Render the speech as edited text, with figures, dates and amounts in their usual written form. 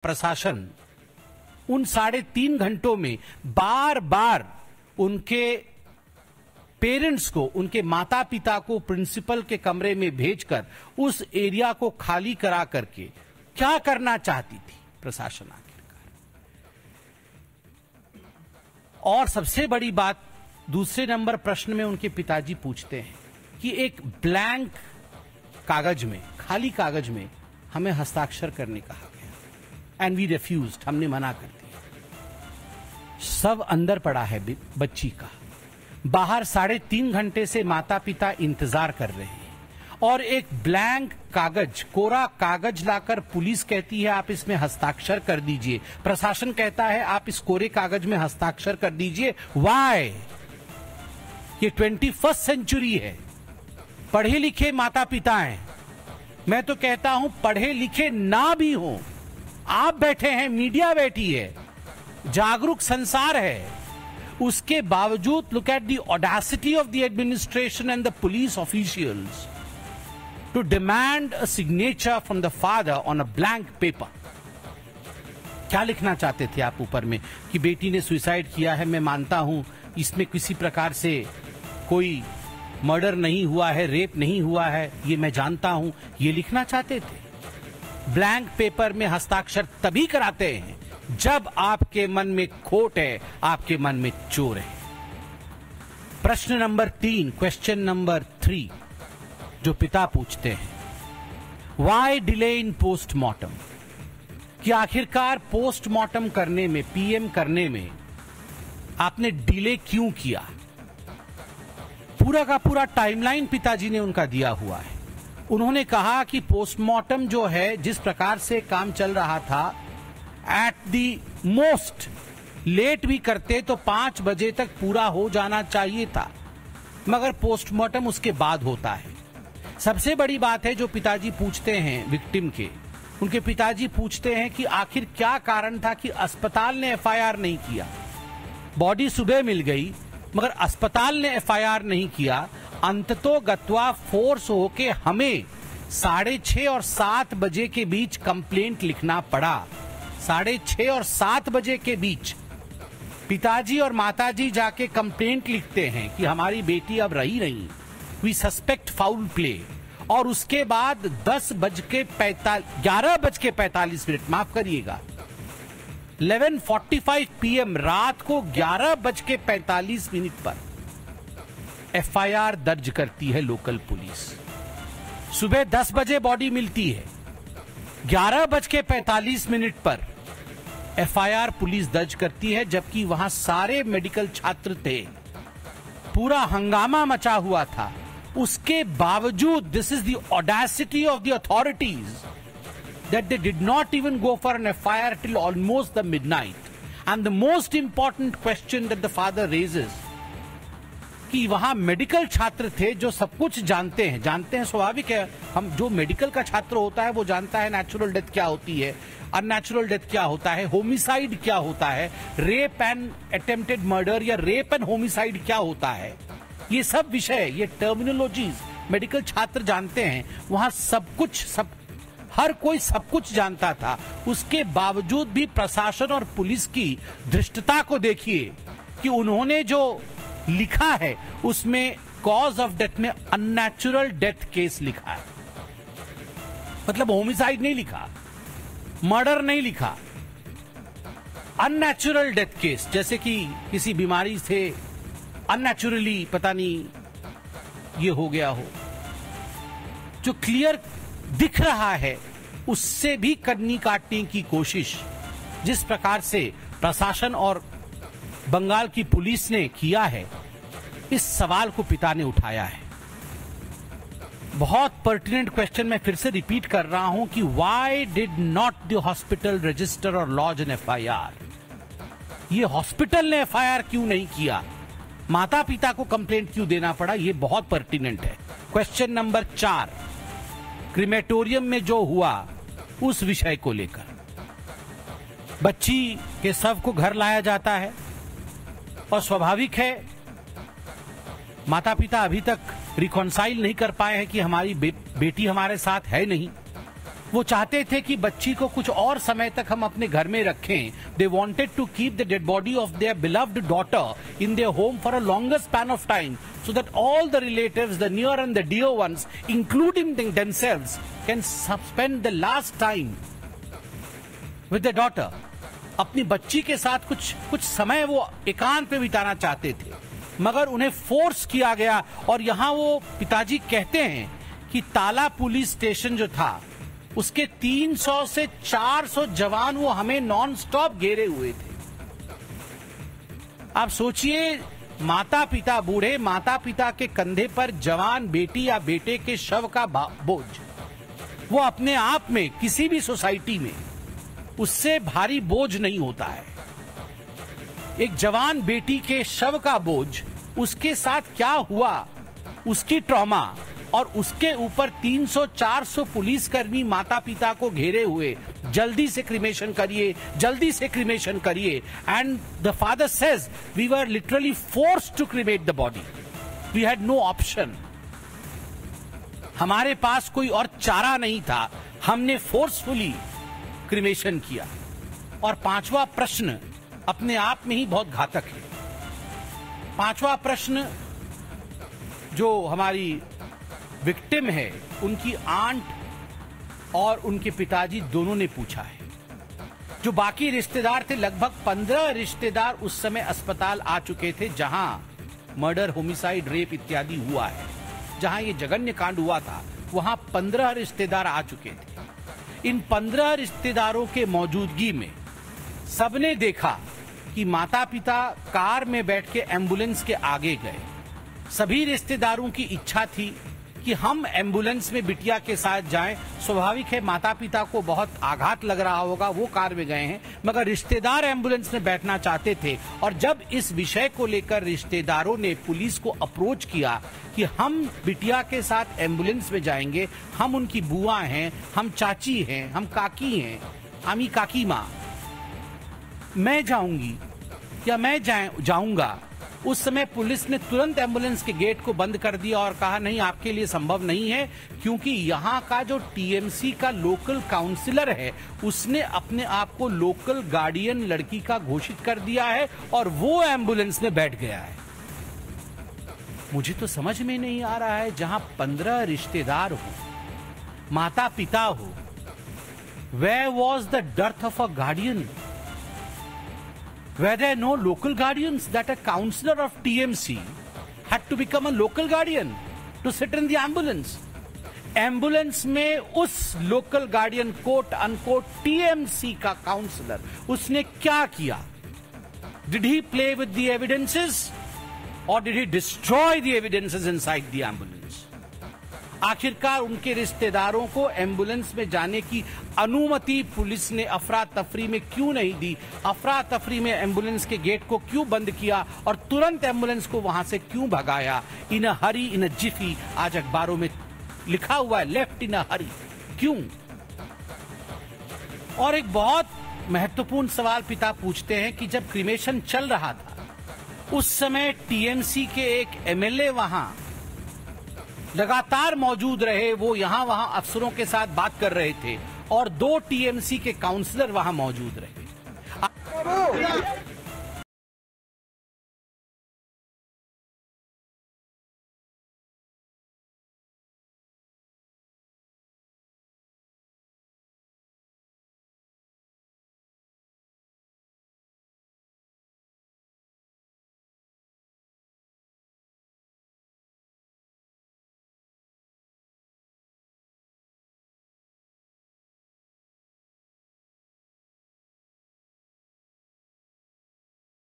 प्रशासन उन 3.5 घंटों में बार बार उनके पेरेंट्स को, उनके माता पिता को प्रिंसिपल के कमरे में भेजकर उस एरिया को खाली करा करके क्या करना चाहती थी प्रशासन आखिरकार। और सबसे बड़ी बात, दूसरे नंबर प्रश्न में उनके पिताजी पूछते हैं कि एक ब्लैंक कागज में, खाली कागज में हमें हस्ताक्षर करने कहा गया एंड वी रिफ्यूज्ड, हमने मना कर दिया। सब अंदर पड़ा है बच्ची का, बाहर 3.5 घंटे से माता पिता इंतजार कर रहे हैं और एक ब्लैंक कागज, कोरा कागज लाकर पुलिस कहती है आप इसमें हस्ताक्षर कर दीजिए, प्रशासन कहता है आप इस कोरे कागज में हस्ताक्षर कर दीजिए। व्हाई? ये 21st सेंचुरी है, पढ़े लिखे माता पिता हैं, मैं तो कहता हूं पढ़े लिखे ना भी हो, आप बैठे हैं, मीडिया बैठी है, जागरूक संसार है, उसके बावजूद look at the audacity of the administration and the police officials to demand a signature from the father on a blank paper. क्या लिखना चाहते थे आप ऊपर में कि बेटी ने सुसाइड किया है? मैं मानता हूं इसमें किसी प्रकार से कोई मर्डर नहीं हुआ है, रेप नहीं हुआ है, ये मैं जानता हूं, ये लिखना चाहते थे। ब्लैंक पेपर में हस्ताक्षर तभी कराते हैं जब आपके मन में खोट है, आपके मन में चोर है। प्रश्न नंबर 3, क्वेश्चन नंबर 3 जो पिता पूछते हैं, व्हाई डिले इन पोस्टमार्टम, कि आखिरकार पोस्टमार्टम करने में, पीएम करने में आपने डिले क्यों किया? पूरा का पूरा टाइमलाइन पिताजी ने उनका दिया हुआ है। उन्होंने कहा कि पोस्टमार्टम जो है, जिस प्रकार से काम चल रहा था, एट दी मोस्ट लेट भी करते तो 5 बजे तक पूरा हो जाना चाहिए था, मगर पोस्टमार्टम उसके बाद होता है। सबसे बड़ी बात है जो पिताजी पूछते हैं विक्टिम के, उनके पिताजी पूछते हैं कि आखिर क्या कारण था कि अस्पताल ने एफआईआर नहीं किया। बॉडी सुबह मिल गई मगर अस्पताल ने एफआईआर नहीं किया। अंततोगत्वा फोर्स होके हमें 6:30 और 7 बजे के बीच कंप्लेंट लिखना पड़ा। 6:30 और 7 बजे के बीच पिताजी और माताजी जाके कंप्लेंट लिखते हैं कि हमारी बेटी अब रही नहीं, वी सस्पेक्ट फाउल प्ले। और उसके बाद 11:45, माफ करिएगा, 11:45 PM रात को 11:45 पर एफआईआर दर्ज करती है लोकल पुलिस। सुबह 10 बजे बॉडी मिलती है, 11:45 पर एफआईआर पुलिस दर्ज करती है, जबकि वहां सारे मेडिकल छात्र थे, पूरा हंगामा मचा हुआ था। उसके बावजूद, this is the audacity of the authorities, that they did not even go for an FIR till almost the midnight. And the most important question that the father raises, कि वहां मेडिकल छात्र थे जो सब कुछ जानते हैं, स्वाभाविक है, हम जो मेडिकल का छात्र होता है वो जानता है नेचुरल डेथ क्या होती है, अननेचुरल डेथ क्या होता है, होमिसाइड क्या होता है, रेप एंड अटेम्प्टेड मर्डर या रेप एंड होमिसाइड क्या होता है, ये सब विषय, ये टर्मिनोलॉजीज मेडिकल छात्र जानते हैं। वहां हर कोई सब कुछ जानता था। उसके बावजूद भी प्रशासन और पुलिस की धृष्टता को देखिए कि उन्होंने जो लिखा है उसमें कॉज ऑफ डेथ में अननेचुरल डेथ केस लिखा है, मतलब होमिसाइड नहीं लिखा, मर्डर नहीं लिखा, अननेचुरल डेथ केस, जैसे कि किसी बीमारी से अननेचुरली पता नहीं ये हो गया हो। जो क्लियर दिख रहा है उससे भी कन्नी काटने की कोशिश जिस प्रकार से प्रशासन और बंगाल की पुलिस ने किया है, इस सवाल को पिता ने उठाया है। बहुत पर्टिनेंट क्वेश्चन मैं फिर से रिपीट कर रहा हूं कि why did not the hospital register और लॉज एन एफआईआर? ये हॉस्पिटल ने एफआईआर क्यों नहीं किया? माता पिता को कंप्लेंट क्यों देना पड़ा? ये बहुत पर्टिनेंट है। क्वेश्चन नंबर 4, क्रिमेटोरियम में जो हुआ उस विषय को लेकर, बच्ची के शव को घर लाया जाता है और स्वाभाविक है माता पिता अभी तक रिकॉन्साइल नहीं कर पाए हैं कि हमारी बेटी हमारे साथ है नहीं। वो चाहते थे कि बच्ची को कुछ और समय तक हम अपने घर में रखें. They wanted to keep the dead body of their beloved daughter in their home for a longer span of time, so that all the relatives, the near and the dear ones, including themselves, can spend the last time with their daughter. अपनी बच्ची के साथ कुछ समय वो एकांत में बिताना चाहते थे, मगर उन्हें फोर्स किया गया. और यहाँ वो पिताजी कहते हैं कि ताला पुलिस स्टेशन जो था उसके 300 से 400 जवान वो हमें नॉन स्टॉप घेरे हुए थे. आप सोचिए, माता पिता, बूढ़े माता पिता के कंधे पर जवान बेटी या बेटे के शव का बोझ, वो अपने आप में किसी भी सोसाइटी में उससे भारी बोझ नहीं होता है. एक जवान बेटी के शव का बोझ, उसके साथ क्या हुआ, उसकी ट्रॉमा, और उसके ऊपर 300-400 पुलिसकर्मी माता पिता को घेरे हुए, जल्दी से क्रिमेशन करिए, जल्दी से क्रिमेशन करिए. And the father says we were literally forced to cremate the body. We had no option. हमारे पास कोई और चारा नहीं था, हमने फोर्सफुली क्रिमेशन किया. और पांचवा प्रश्न अपने आप में ही बहुत घातक है. पांचवा प्रश्न जो हमारी विक्टिम है, उनकी आंट और उनके पिताजी दोनों ने पूछा है. जो बाकी रिश्तेदार थे, लगभग 15 रिश्तेदार उस समय अस्पताल आ चुके थे जहां मर्डर, होमिसाइड, रेप इत्यादि हुआ है. जहां ये जघन्य कांड हुआ था, वहां 15 रिश्तेदार आ चुके थे. इन 15 रिश्तेदारों के मौजूदगी में सबने देखा कि माता पिता कार में बैठ के एम्बुलेंस के आगे गए. सभी रिश्तेदारों की इच्छा थी कि हम एम्बुलेंस में बिटिया के साथ जाएं. स्वाभाविक है, माता पिता को बहुत आघात लग रहा होगा, वो कार में गए हैं, मगर रिश्तेदार एम्बुलेंस में बैठना चाहते थे. और जब इस विषय को लेकर रिश्तेदारों ने पुलिस को अप्रोच किया कि हम बिटिया के साथ एम्बुलेंस में जाएंगे, हम उनकी बुआ हैं, हम चाची हैं, हम काकी हैं, आमी काकी माँ, मैं जाऊंगी या मैं जाऊंगा, उस समय पुलिस ने तुरंत एम्बुलेंस के गेट को बंद कर दिया और कहा नहीं, आपके लिए संभव नहीं है, क्योंकि यहाँ का जो टीएमसी का लोकल काउंसिलर है उसने अपने आप को लोकल गार्डियन लड़की का घोषित कर दिया है और वो एम्बुलेंस में बैठ गया है. मुझे तो समझ में नहीं आ रहा है, जहां 15 रिश्तेदार हो, माता पिता हो, where was the dearth of a guardian? Were there no local guardians that a councillor of TMC had to become a local guardian to sit in the ambulance? Ambulance में उस local guardian, quote unquote TMC का counsellor, उसने क्या किया? Did he play with the evidences or did he destroy the evidences inside the ambulance? आखिरकार उनके रिश्तेदारों को एम्बुलेंस में जाने की अनुमति पुलिस ने अफरा तफरी में क्यों नहीं दी? अफरा तफरी में एम्बुलेंस के गेट को क्यों बंद किया और तुरंत एम्बुलेंस को वहां से क्यों भगाया? इन अ हरी इन अ जिफी, आज अखबारों में लिखा हुआ है, लेफ्ट इन अ हरी. क्यों? और एक बहुत महत्वपूर्ण सवाल पिता पूछते हैं कि जब क्रिमेशन चल रहा था, उस समय टीएमसी के एक एमएलए वहां लगातार मौजूद रहे, वो यहां वहां अफसरों के साथ बात कर रहे थे और 2 टीएमसी के काउंसलर वहां मौजूद रहे.